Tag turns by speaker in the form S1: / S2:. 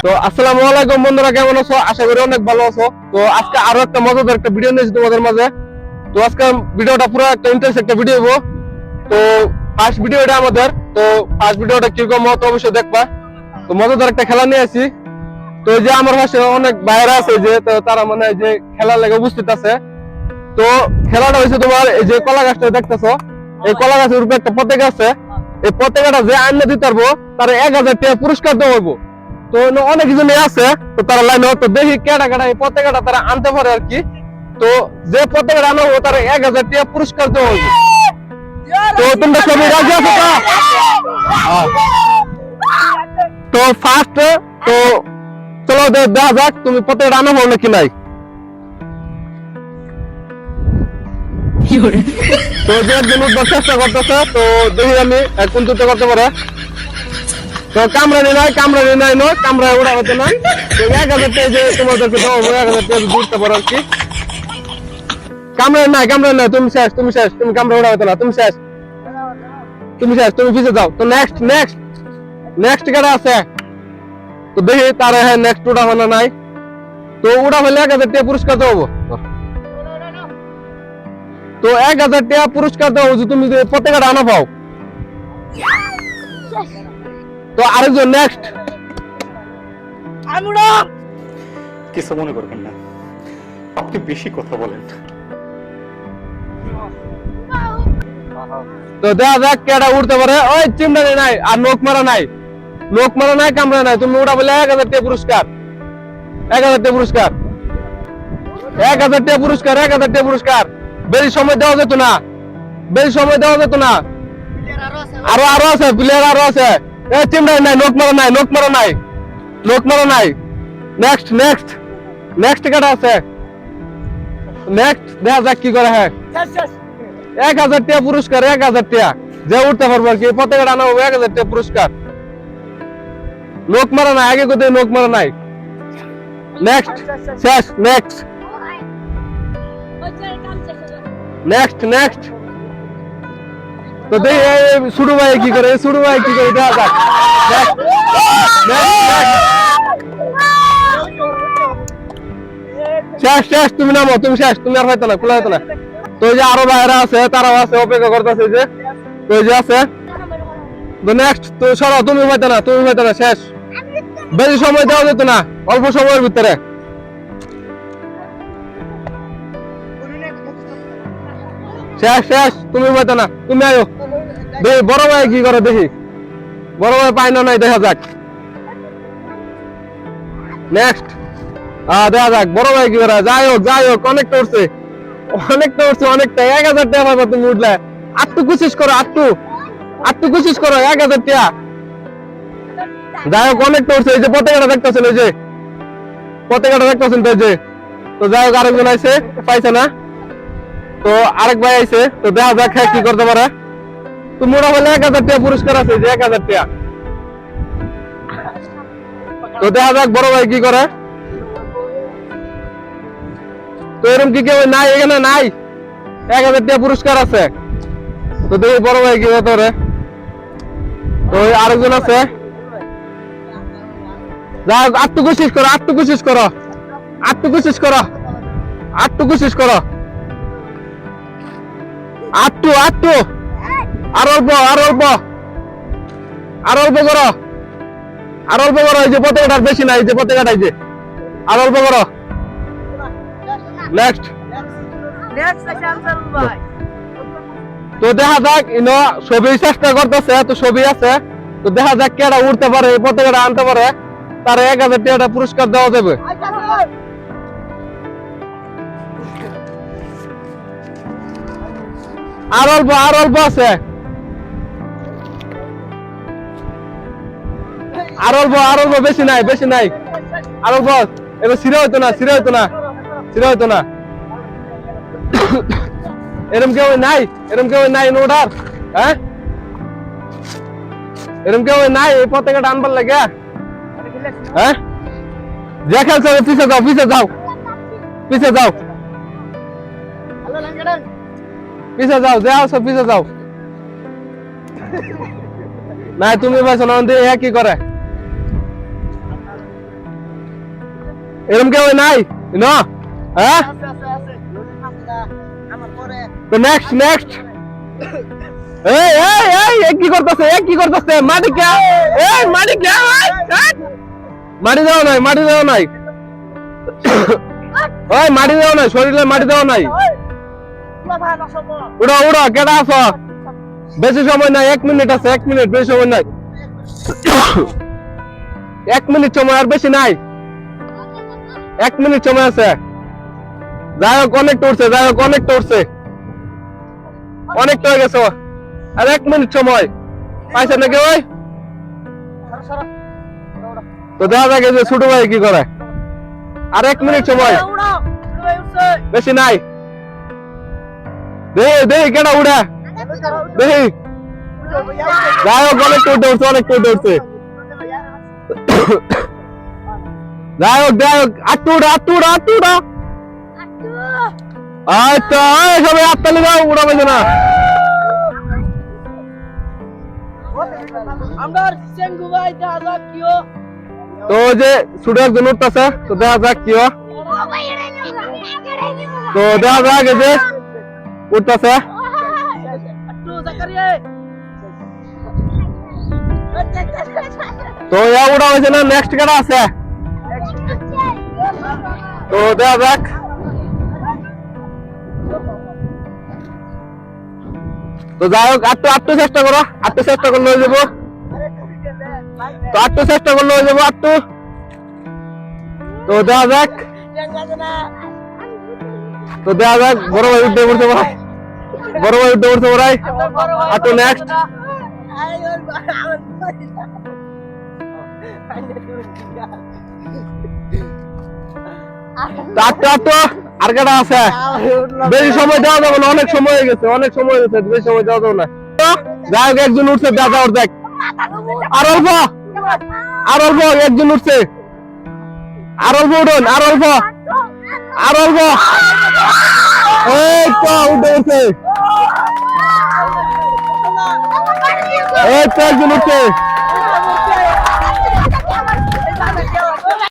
S1: তো আসসালামু আলাইকুম বন্ধুরা, কেমন আছো? আশা করি অনেক ভালো আছো। তো আজকে আরো একটা মজাদার একটা ভিডিও নিয়েছি তোমাদের মাঝে। তো আজকে ভিডিওটা পুরো একটা ইন্টারেস্ট একটা ভিডিও হবো। তো ফার্স্ট ভিডিওটা আমাদের, তো ফার্স্ট ভিডিওটা কিরকম মতো অবশ্যই দেখবা। তো মজাদার একটা খেলা নিয়ে আসি। তো এই যে আমার পাশে অনেক বাইরে আছে, যে তো তারা মানে যে খেলা লেগে উপস্থিত আছে। তো খেলাটা হয়েছে তোমার এই যে কলা গাছটা দেখতেছো, এই কলা গাছের উপরে একটা পতাকা আছে। এই পতাকাটা যে আইনে দিতে পারবো তার 1000 টাকা পুরস্কার দেওয়া হইব। তো অনেক কিছু নিয়ে আছে, তো তারা লাইনে তো দেখি কেডা কেডা এই পতাকাটা তারা আনতে পারে আর কি। তো যে পতাকাটা আনা হবো তার 1000 টাকা পুরস্কার দেওয়া হইব। তো তোমরা সবাই রাজি আছো তো? তো ফার্স্ট তো চলো দেখা যাক তুমি পতাকাটা আনা পাবো নাকি নাই। তো যে একজন উঠবার চেষ্টা করতেছে, তো দেখি আমি কোন দুটো করতে পারে। তো কামরানি নাই নয়, কামরায় উড়া হতে না। তো 1000 টাকা যে তোমাদেরকে দেবো, 1000 টাকা উঠতে পারো আর কি। কামরানি নাই, তুমি শেষ, তুমি কামরা উড়া হতে না, তুমি শেষ, তুমি পিছিয়ে যাও। তো নেক্সট কারা আছে? তো দেখি তারা হ্যাঁ নেক্সট উড়া হলো নাই। তো উড়া হলে 1000 টাকা পুরস্কার দেবো। তো 1000 টাকা পুরস্কার দেওয়া হচ্ছে তুমি যদি পতাকাটা আনা পাও। তো আরেকজন নেক্সট।
S2: কিছু মনে করবেন না, আপনি বেশি কথা বলেন।
S1: তো দেখা যাক কেডা উঠতে পারে। ওই চিমড়ানি নাই আর নোক মারা নাই, কামড়া নাই, তুমি উঠা বলে 1000 টাকা পুরস্কার, 1000 টাকা পুরস্কার, 1000 টাকা পুরস্কার, 1000 টাকা পুরস্কার। বেশি সময় দেওয়া যেত না, আরো আছে প্লেয়ার, আরো আছে। এই চিমড়ানি নাই, নোক মারা নাই। নেক্সট কেডা আছে? নেক্সট দেখা যাক কি করে। হ্যাঁ 1000 টাকা পুরস্কার, 1000 টাকা যে উঠতে পারবো আর কি। পতাকাটা আনা হবে 1000 টাকা পুরস্কার। নোক মারা নাই, আগে কোথায় নোক মারা নাই। নেক্সট শেষ, নেক্সট তো দেখি সুড়ু ভাই কি করে, দেখা যাক। শেষ, তুমি নামো, তুমি শেষ, তুমি আর হয়তো না, খোলা হয়তো না। তো যে আরো বাইরে আছে, তারাও আছে, অপেক্ষা করতেছে যে। তো যে আছে, তো নেক্সট তো সরো, তুমি হয়তো না, শেষ। বেশি সময় দেওয়া যেত না, অল্প সময়ের ভিতরে। শেষ, তুমি হয়তো না, তুমি আয়ো। দেখি বড় ভাই কি করে, দেখি বড় ভাই পায় না নাই, দেখা যাক। নেক্সট দেখা যাক বড় ভাই কি করে। যাই হোক অনেকটা উঠছে, অনেকটা 1000 টাকা পাবা তুমি উঠলে। আটটু কোশিশ করো, আটটু কোশিশ করো, 1000 টাকা। যাই হোক অনেকটা উঠছে। এই যে পতাকাটা দেখতেছেন, এই যে পতাকাটা দেখতেছেন, তো এই যে। তো যাই হোক আরেকজন আইছে, পাইছে না। তো আরেক ভাই আইছে, তো দেখা যাক হ্যাঁ কি করতে পারে। তো মোটা হলে 1000 টাকা পুরস্কার আছে, যে 1000 টাকা। তো দেখা যাক বড় ভাই কি করে। তো এরকম কি কেউ নাই এখানে? নাই, 1000 টাকা পুরস্কার আছে। তো দেখি বড় ভাই কি হতে পারে। তো আরেকজন আছে, যাই হোক আটটু কোশিশ করো, আটটু কোশিশ করো। আটটু আর অল্প করো। এই যে পতাকাটার বেশি নাই, এই যে পতাকাটা, এই যে আর অল্প করো। নেক্সট তো দেখা যাক ইনো ছবি চেষ্টা করতেছে, তো ছবি আছে। তো দেখা যাক কেডা উঠতে পারে, এই পতাকাটা আনতে পারে, তার 1000 টাকা পুরস্কার দেওয়া যাবে। আর অল্প আছে, আর অল্প, বেশি নাই, আর অল্প। এবার সিরা হইতো না। এরম কেউ নাই নোটার। হ্যাঁ এরম কেউ নাই এই পতাকাটা আনবার লাগে। হ্যাঁ যে খেলছে পিছিয়ে যাও, পিছিয়ে যাও, যে আছো পিছিয়ে যাও। নাই তুমি পাইছো না এ কি করে এরকম কেউ নাই না হ্যাঁ তো নেক্সট নেক্সট এই এই এই কি করতেছে মাটি কে এই মাটি কে মাটি দাও নাই ওই মাটি দাও নাই শরীরে মাটি দাও নাই উড়ো উড়ো কেডা আছো বেশি সময় নাই 1 মিনিট আছে 1 মিনিট বেশি সময় নাই 1 মিনিট সময় আর বেশি নাই 1 মিনিট সময় আছে যাই হোক অনেক উঠছে অনেক হয়ে গেছে আর 1 মিনিট সময় পাইছে নাকি ওই তো দেখা যাক যে ছোট ভাই কি করে আর 1 মিনিট সময় বেশি নাই দেখি কেডা উড়া দেখি যাই হোক অনেক উঠছে যাই হোক আটুড়া আচ্ছা সবাই আটতালি দাও উড়া পাইছে না তো যে ছোট একজন উঠতেছে তো দেখা যাক কি তো দেখা যাক এই যে উঠতেছে তো উড়া হয়েছে না নেক্সট কেডা আছে তো দেখা যাক তো যাই হোক আটটু চেষ্টা করো চেষ্টা করলে হয়ে যাবো তো চেষ্টা করলে হয়ে যাবো তো দেখা যাক বড় ভাই উঠতে পড়ছে ভাই আটটু নেক্সট আটটু আর কেটা আছে বেশি সময় দেওয়া যাবে না অনেক সময় হয়ে গেছে বেশি সময় দেওয়া যাবে না যাই হোক একজন উঠছে দেখা ওর দেখ আর অল্প একজন উঠছে আর অল্প উঠুন আর অল্প এই তো উঠছে এই তো একজন উঠছে